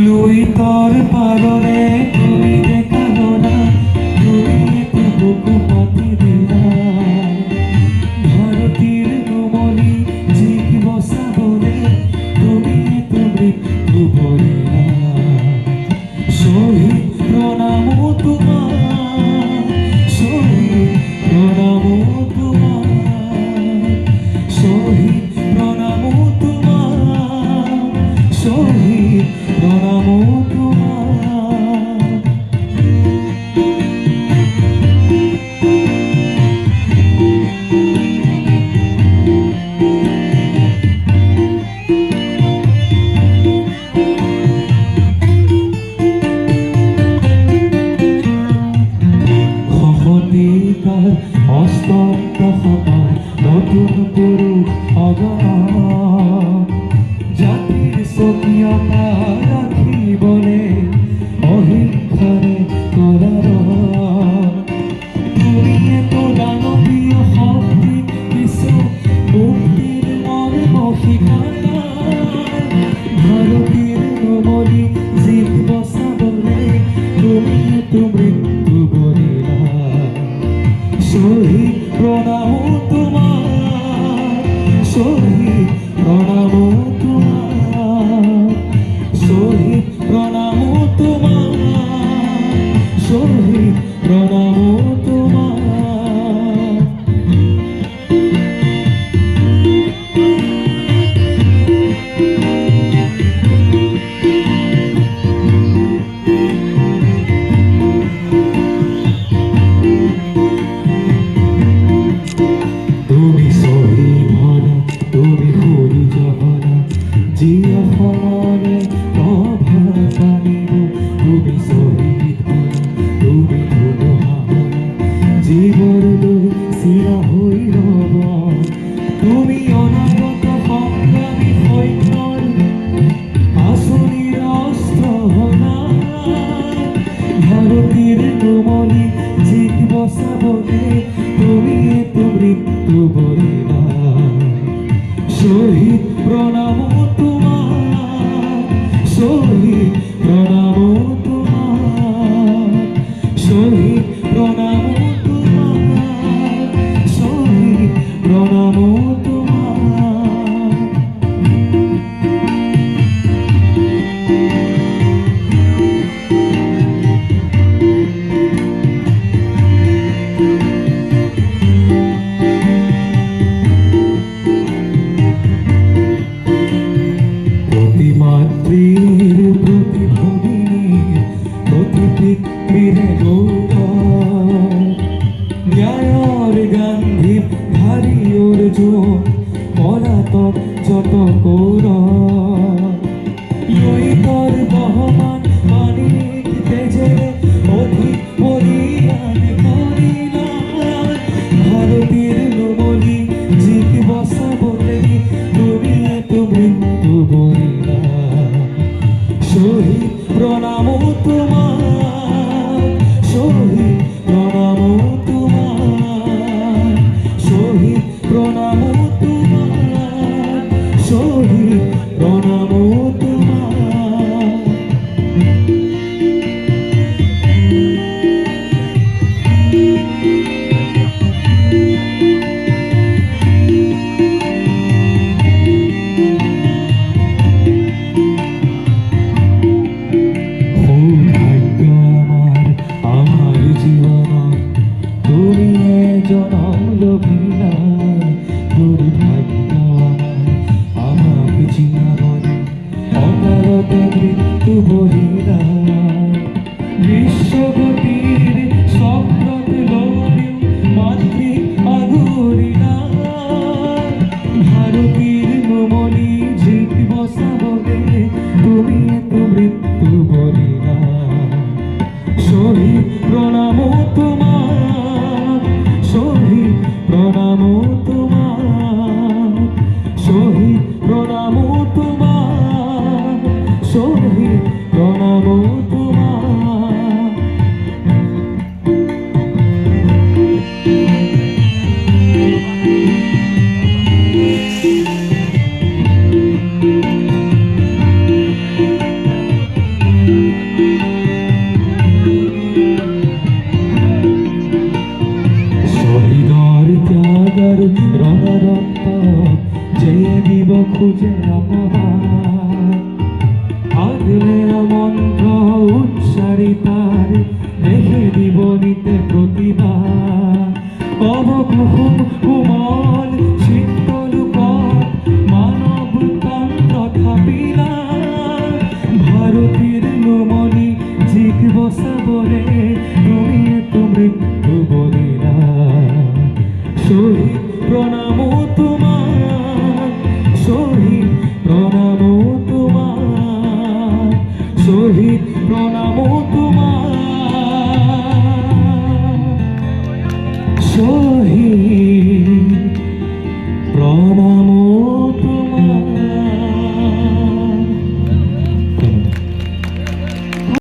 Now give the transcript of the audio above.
লুইতর পালনে তুমি দেখালো না, তুমি বুকু পাতি দিলা ভারতীর নমনি জিক বসা বলে তুমি মৃত্যু বলিলা। শহীদ প্রণাম তোমার, শহীদ প্রণাম তোমার, শহীদ প্রণাম তোমার, শহীদ প্রণাম তোমার। সহতিকাৰ অস্তন্ত সমাজ নতুন পুৰুষ অগণ জাতিৰ স্বকীয়তা ৰাখিবলে অহিংসাৰে কৰাৰ তুমি এটো দানৱীয় শক্তি কিছু মুক্তিৰ মৰ্ম শিকালা ভাৰতীৰ নমনি জীৱ বচাবলে তুমি এটো মৃত্যু বলিলা। শহীদ প্ৰণাম তোমাৰ, শহীদ প্ৰণাম তোমাৰ, শহীদ প্ৰণাম তোমাৰ, শহীদ প্ৰণাম তোমাৰ। তুমি শহীদ ভৰা, তুমি সৰু জহৰা যি অসমৰে প্ৰভাৱ পানিব। তুমি শহীদ ভৰা, তুমি ধুমুহাহৰা জীৱলৈ চিৰ হৈ ৰব। তুমি অনাগত সংগ্ৰামী সৈন্যৰ আঁচনিৰ অস্ত্ৰ হলা ভাৰতীৰ নমনি জীক বচাবলে তুমি এটো মৃত্যু বলিলা। শহীদ প্ৰণাম তোমাৰ, শহীদ প্ৰণাম তোমাৰ, শহীদ প্ৰণাম তোমাৰ, শহীদ প্ৰণাম তোমাৰ। মাতৃৰ প্ৰতি ভগিনীৰ প্ৰতি পিতৃৰে গৌৰৱ ন্যায়ৰ গান্ধী ভাৰী অৰ্জুন পলাতক যত কৌৰৱ লুইতৰ বহমান মানিক তেজেৰে অধিক বলিদান কৰিলা ভাৰতীৰ নমনি জীক বচাবলে তুমি এটো মৃত্যু বলিলা। শহীদ প্ৰণাম তোমাৰ, শহীদ প্ৰণাম তোমাৰ, শহীদ প্ৰণাম তোমাৰ, শহীদ প্ৰণাম তোমাৰ। জনম লভিলা দুর্ভাগ্য আমাকে চিনাবনে অকালতে মৃত্যু বলিলা। বিশ্বগতির চক্রত লড়িও মাতৃ আগরিলা ভারতীর নমনি জীব বসাবলে তুমি এত মৃত্যু বলিদান। শহীদ প্রণাম তোমার, শহীদ প্রণাম তোমার, শহীদ প্রণাম তোমার, শহীদ প্রণাম তোমার। শহীদর ত্যাগর রক্ত জেয়ে দিব খুঁজে অপমান। আগলের মন্ত্র উচ্চারিতার দেখে দিব নিতে প্রতিভা। অবকুহুম কুমল শীতল পথ মানবতন্ত্র থাপিলা। ভারতের নমনি জিগ বসাবরে তুমি তো মৃত্যু বলিলা। শহীদ প্রণাম তোমার, শহীদ প্রণাম তোমার, শহীদ প্রণাম তোমার, শহীদ